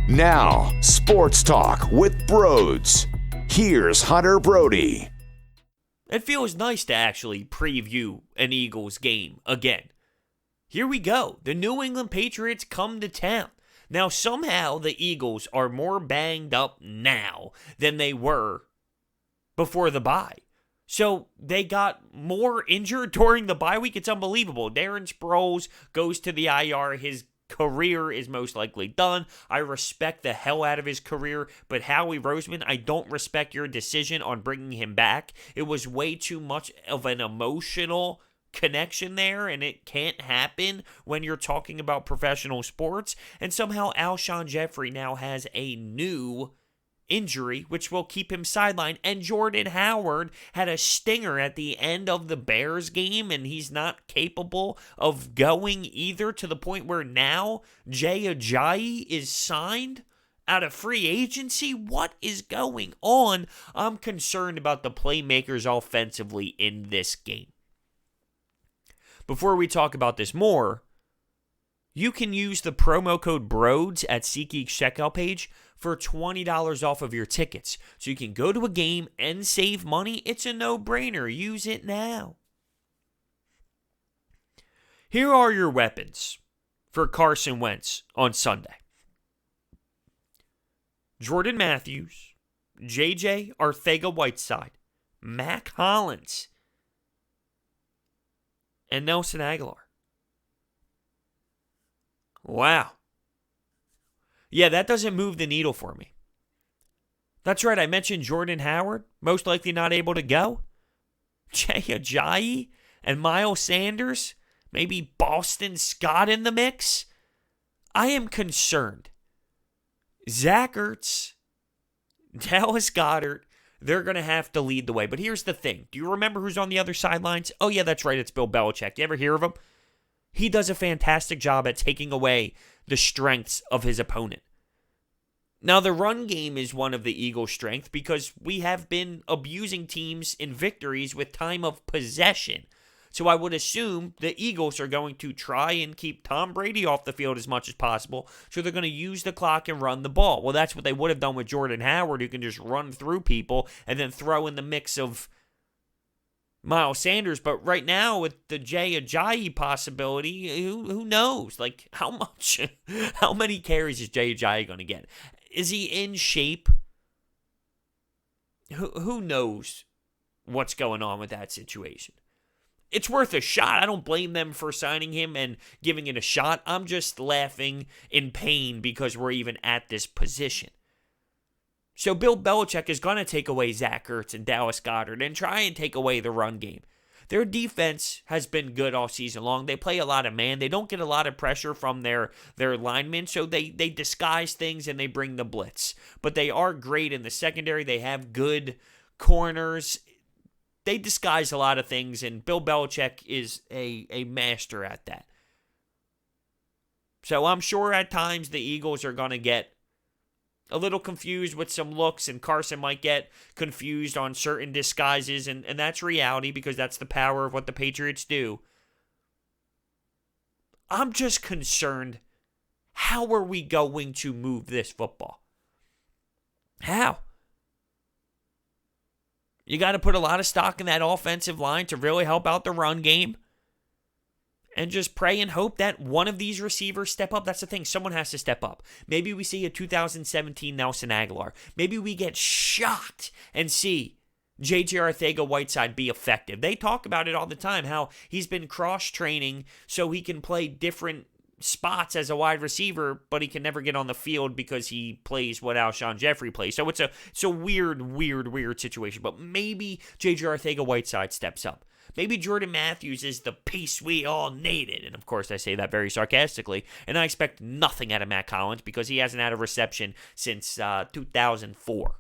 Now, Sports Talk with Broads. Here's Hunter Brody. It feels nice to actually preview an Eagles game again. Here we go. The New England Patriots come to town. Now, somehow the Eagles are more banged up now than they were before the bye. So they got more injured during the bye week. It's unbelievable. Darren Sproles goes to the IR. His career is most likely done. I respect the hell out of his career, but Howie Roseman, I don't respect your decision on bringing him back. It was way too much of an emotional connection there, and it can't happen when you're talking about professional sports. And somehow Alshon Jeffery now has a new injury, which will keep him sidelined. And Jordan Howard had a stinger at the end of the Bears game, and he's not capable of going either, to the point where now Jay Ajayi is signed out of free agency. What is going on? I'm concerned about the playmakers offensively in this game. Before we talk about this more, you can use the promo code BROADS at SeatGeek's checkout page for $20 off of your tickets. So you can go to a game and save money. It's a no-brainer. Use it now. Here are your weapons for Carson Wentz on Sunday: Jordan Matthews, J.J. Arcega-Whiteside, Mac Hollins, and Nelson Aguilar. Wow. Yeah, that doesn't move the needle for me. That's right, I mentioned Jordan Howard, most likely not able to go. Jay Ajayi and Miles Sanders, maybe Boston Scott in the mix. I am concerned. Zach Ertz, Dallas Goedert, they're going to have to lead the way. But here's the thing. Do you remember who's on the other sidelines? Oh, yeah, that's right. It's Bill Belichick. You ever hear of him? He does a fantastic job at taking away the strengths of his opponent. Now, the run game is one of the Eagles' strengths because we have been abusing teams in victories with time of possession. So I would assume the Eagles are going to try and keep Tom Brady off the field as much as possible. So they're going to use the clock and run the ball. Well, that's what they would have done with Jordan Howard, who can just run through people and then throw in the mix of Miles Sanders. But right now, with the Jay Ajayi possibility, who knows? Like, how many carries is Jay Ajayi going to get? Is he in shape? Who knows what's going on with that situation? It's worth a shot. I don't blame them for signing him and giving it a shot. I'm just laughing in pain because we're even at this position. So Bill Belichick is going to take away Zach Ertz and Dallas Goedert and try and take away the run game. Their defense has been good all season long. They play a lot of man. They don't get a lot of pressure from their linemen, so they disguise things and they bring the blitz. But they are great in the secondary. They have good corners. They disguise a lot of things, and Bill Belichick is a master at that. So I'm sure at times the Eagles are going to get a little confused with some looks, and Carson might get confused on certain disguises, and that's reality because that's the power of what the Patriots do. I'm just concerned, how are we going to move this football? How? You got to put a lot of stock in that offensive line to really help out the run game. And just pray and hope that one of these receivers step up. That's the thing. Someone has to step up. Maybe we see a 2017 Nelson Aguilar. Maybe we get shocked and see J.J. Arcega-Whiteside be effective. They talk about it all the time, how he's been cross-training so he can play different spots as a wide receiver, but he can never get on the field because he plays what Alshon Jeffery plays. So it's a weird situation. But maybe J.J. Arcega-Whiteside steps up. Maybe Jordan Matthews is the piece we all needed. And of course, I say that very sarcastically. And I expect nothing out of Mac Hollins because he hasn't had a reception since 2004.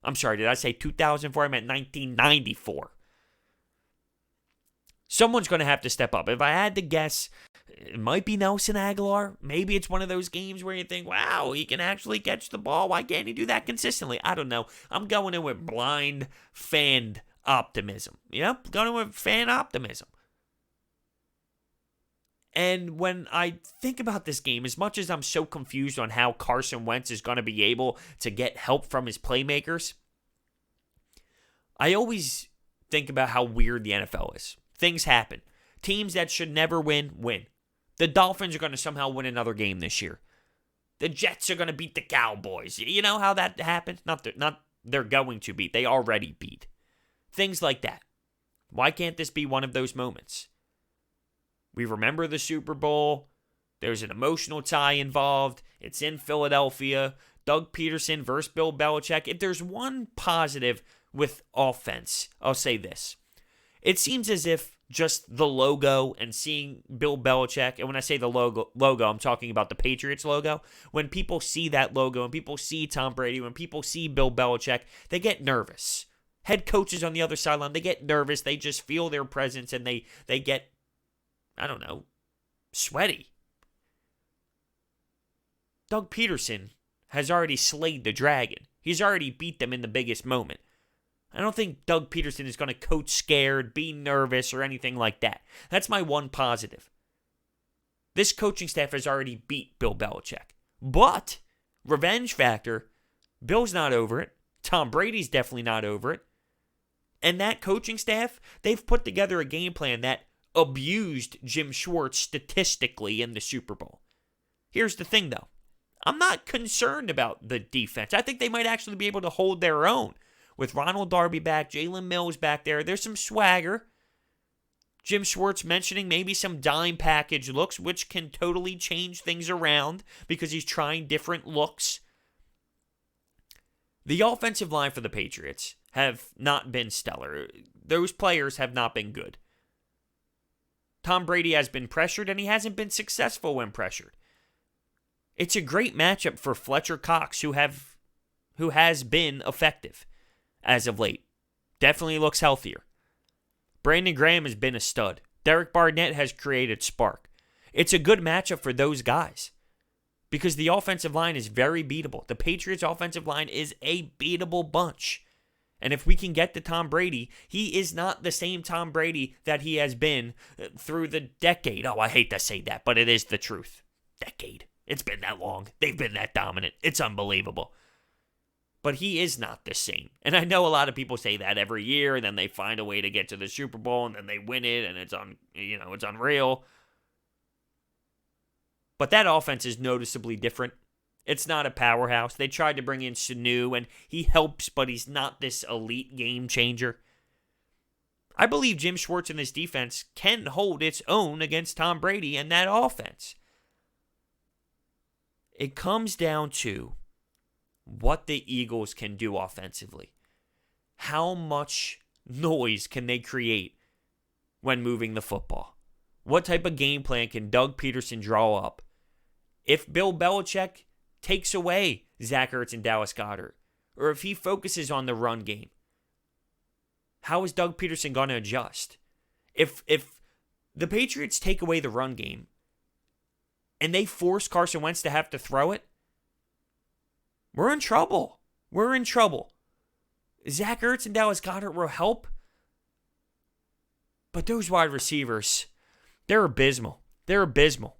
I'm sorry, did I say 2004? I meant 1994. Someone's going to have to step up. If I had to guess, it might be Nelson Aguilar. Maybe it's one of those games where you think, wow, he can actually catch the ball. Why can't he do that consistently? I don't know. I'm going in with blind fan optimism. Going in with fan optimism. And when I think about this game, as much as I'm so confused on how Carson Wentz is going to be able to get help from his playmakers, I always think about how weird the NFL is. Things happen. Teams that should never win, win. The Dolphins are going to somehow win another game this year. The Jets are going to beat the Cowboys. You know how that happened? Not they're going to beat. They already beat. Things like that. Why can't this be one of those moments? We remember the Super Bowl. There's an emotional tie involved. It's in Philadelphia. Doug Peterson versus Bill Belichick. If there's one positive with offense, I'll say this. It seems as if just the logo and seeing Bill Belichick, and when I say the logo, I'm talking about the Patriots logo. When people see that logo, and people see Tom Brady, when people see Bill Belichick, they get nervous. Head coaches on the other sideline, they get nervous. They just feel their presence, and they get, I don't know, sweaty. Doug Peterson has already slayed the dragon. He's already beat them in the biggest moment. I don't think Doug Peterson is going to coach scared, be nervous, or anything like that. That's my one positive. This coaching staff has already beat Bill Belichick. But, revenge factor, Bill's not over it. Tom Brady's definitely not over it. And that coaching staff, they've put together a game plan that abused Jim Schwartz statistically in the Super Bowl. Here's the thing, though. I'm not concerned about the defense. I think they might actually be able to hold their own. With Ronald Darby back, Jalen Mills back there, there's some swagger. Jim Schwartz mentioning maybe some dime package looks, which can totally change things around because he's trying different looks. The offensive line for the Patriots have not been stellar. Those players have not been good. Tom Brady has been pressured, and he hasn't been successful when pressured. It's a great matchup for Fletcher Cox, who has been effective as of late. Definitely looks healthier. Brandon Graham has been a stud. Derek Barnett has created spark. It's a good matchup for those guys because the offensive line is very beatable. The Patriots' offensive line is a beatable bunch. And if we can get to Tom Brady, he is not the same Tom Brady that he has been through the decade. Oh, I hate to say that, but it is the truth. Decade. It's been that long. They've been that dominant. It's unbelievable. But he is not the same. And I know a lot of people say that every year, and then they find a way to get to the Super Bowl, and then they win it, and it's unreal. But that offense is noticeably different. It's not a powerhouse. They tried to bring in Sanu, and he helps, but he's not this elite game changer. I believe Jim Schwartz and this defense can hold its own against Tom Brady and that offense. It comes down to what the Eagles can do offensively. How much noise can they create when moving the football? What type of game plan can Doug Peterson draw up? If Bill Belichick takes away Zach Ertz and Dallas Goedert, or if he focuses on the run game, how is Doug Peterson going to adjust? If the Patriots take away the run game and they force Carson Wentz to have to throw it, we're in trouble. We're in trouble. Zach Ertz and Dallas Goedert will help. But those wide receivers, they're abysmal. They're abysmal.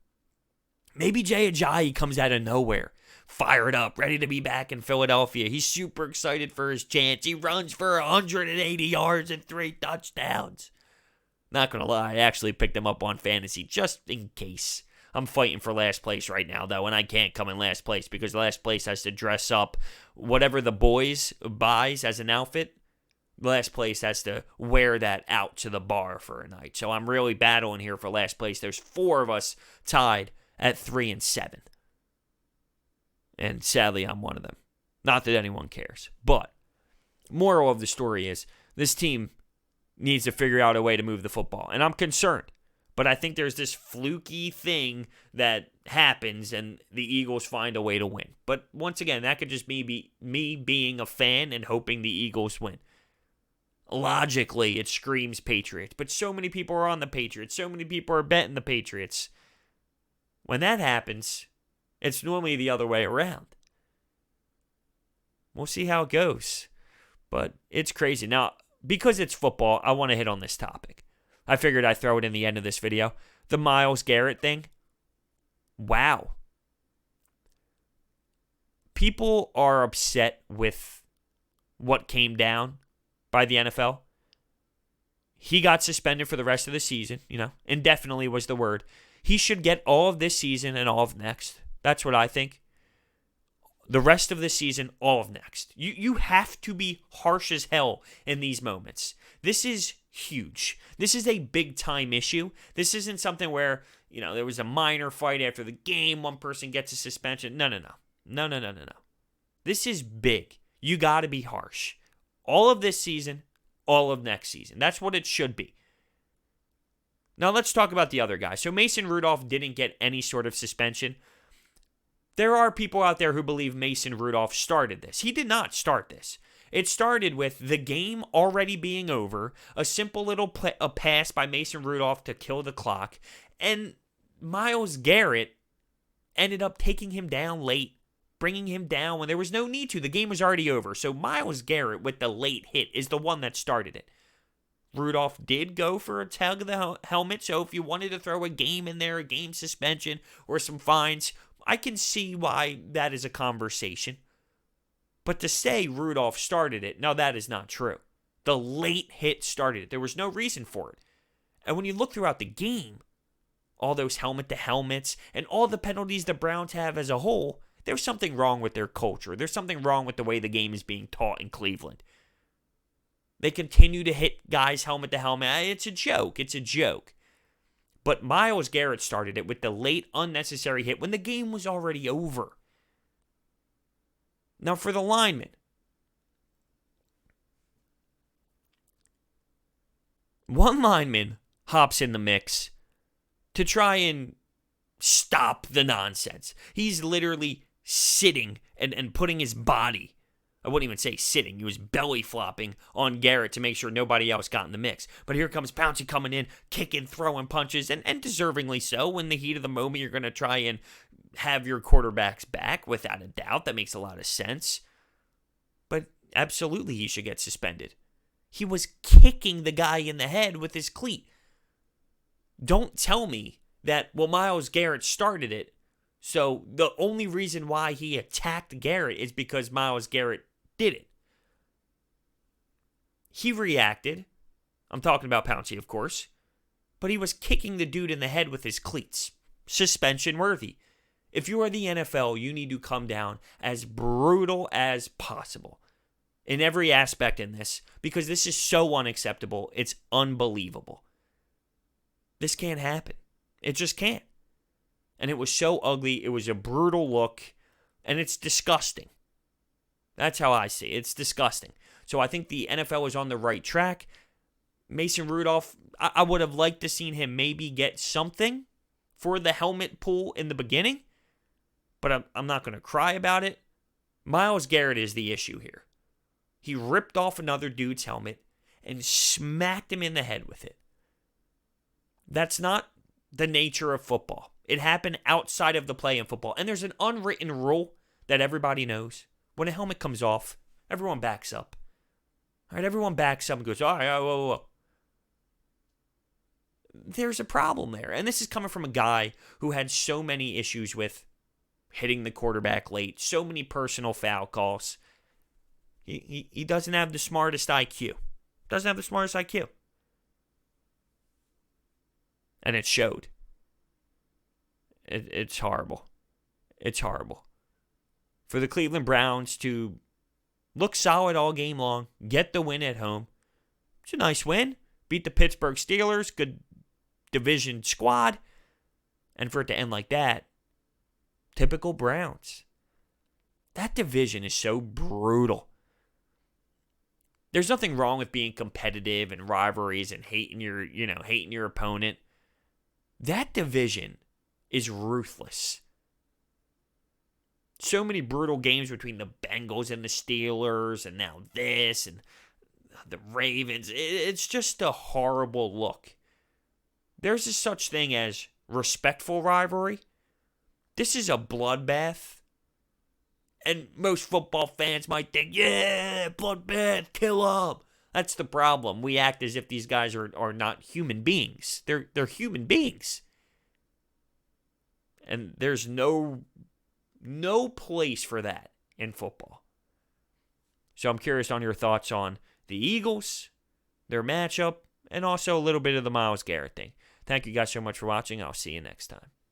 Maybe Jay Ajayi comes out of nowhere, fired up, ready to be back in Philadelphia. He's super excited for his chance. He runs for 180 yards and 3 touchdowns. Not going to lie, I actually picked him up on fantasy just in case. I'm fighting for last place right now, though, and I can't come in last place because last place has to dress up whatever the boys buys as an outfit. Last place has to wear that out to the bar for a night. So I'm really battling here for last place. There's 4 of us tied at 3-7. And sadly, I'm one of them. Not that anyone cares. But moral of the story is this team needs to figure out a way to move the football. And I'm concerned. But I think there's this fluky thing that happens and the Eagles find a way to win. But once again, that could just be me being a fan and hoping the Eagles win. Logically, it screams Patriots. But so many people are on the Patriots. So many people are betting the Patriots. When that happens, it's normally the other way around. We'll see how it goes. But it's crazy. Now, because it's football, I want to hit on this topic. I figured I'd throw it in the end of this video. the Myles Garrett thing. Wow. People are upset with what came down by the NFL. He got suspended for the rest of the season, indefinitely was the word. He should get all of this season and all of next. That's what I think. The rest of the season, all of next. You have to be harsh as hell in these moments. This is huge. This is a big-time issue. This isn't something where, there was a minor fight after the game, one person gets a suspension. No. This is big. You got to be harsh. All of this season, all of next season. That's what it should be. Now let's talk about the other guy. So Mason Rudolph didn't get any sort of suspension. There are people out there who believe Mason Rudolph started this. He did not start this. It started with the game already being over, a simple little a pass by Mason Rudolph to kill the clock, and Myles Garrett ended up taking him down late, bringing him down when there was no need to. The game was already over. So Myles Garrett with the late hit is the one that started it. Rudolph did go for a tug of the helmet, so if you wanted to throw a game in there, a game suspension, or some fines, I can see why that is a conversation. But to say Rudolph started it, no, that is not true. The late hit started it. There was no reason for it. And when you look throughout the game, all those helmet-to-helmets and all the penalties the Browns have as a whole, there's something wrong with their culture. There's something wrong with the way the game is being taught in Cleveland. They continue to hit guys helmet to helmet. It's a joke. It's a joke. But Myles Garrett started it with the late unnecessary hit when the game was already over. Now for the linemen. One lineman hops in the mix to try and stop the nonsense. He's literally sitting and putting his body, I wouldn't even say sitting, he was belly flopping on Garrett to make sure nobody else got in the mix. But here comes Pouncey coming in, kicking, throwing punches, and deservingly so. In the heat of the moment, you're going to try and have your quarterbacks back, without a doubt. That makes a lot of sense. But absolutely he should get suspended. He was kicking the guy in the head with his cleat. Don't tell me that, Myles Garrett started it, so the only reason why he attacked Garrett is because Myles Garrett did it. He reacted. I'm talking about Pouncey, of course. But he was kicking the dude in the head with his cleats. Suspension worthy. If you are the NFL, you need to come down as brutal as possible in every aspect in this, because this is so unacceptable. It's unbelievable. This can't happen. It just can't. And it was so ugly. It was a brutal look. And it's disgusting. That's how I see it. It's disgusting. So I think the NFL is on the right track. Mason Rudolph, I would have liked to seen him maybe get something for the helmet pull in the beginning. But I'm not going to cry about it. Myles Garrett is the issue here. He ripped off another dude's helmet and smacked him in the head with it. That's not the nature of football. It happened outside of the play in football. And there's an unwritten rule that everybody knows. When a helmet comes off, everyone backs up. All right, everyone backs up and goes, all right, whoa. There's a problem there. And this is coming from a guy who had so many issues with hitting the quarterback late, so many personal foul calls. He doesn't have the smartest IQ. Doesn't have the smartest IQ. And it showed. It's horrible. It's horrible. For the Cleveland Browns to look solid all game long, get the win at home. It's a nice win. Beat the Pittsburgh Steelers. Good division squad. And for it to end like that, typical Browns. That division is so brutal. There's nothing wrong with being competitive and rivalries and hating your opponent. That division is ruthless. So many brutal games between the Bengals and the Steelers, and now this, and the Ravens. It's just a horrible look. There's a such thing as respectful rivalry. This is a bloodbath. And most football fans might think, yeah, bloodbath, kill them. That's the problem. We act as if these guys are not human beings. They're human beings. And there's no place for that in football. So I'm curious on your thoughts on the Eagles, their matchup, and also a little bit of the Myles Garrett thing. Thank you guys so much for watching. I'll see you next time.